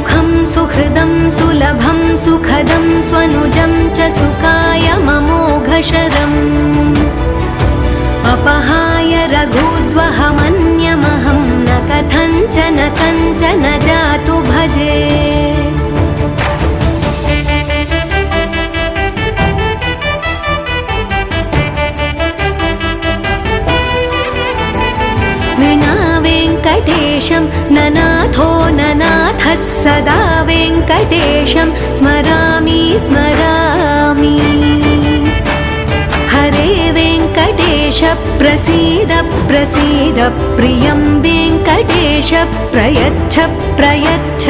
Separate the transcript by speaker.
Speaker 1: सुखं सुहृदं सुलभं सुखदं स्वनुजं च सुखाय ममोघशरम् अपहाय रघुद्वहमन्यमहं न कथञ्चन कञ्चन जातु भजे। विना वेङ्कटेशं ननाथो ननाथः सदा वेङ्कटेशं स्मरामि स्मरामि। हरे वेङ्कटेश प्रसीद प्रसीद प्रियं वेङ्कटेश प्रयच्छ प्रयच्छ।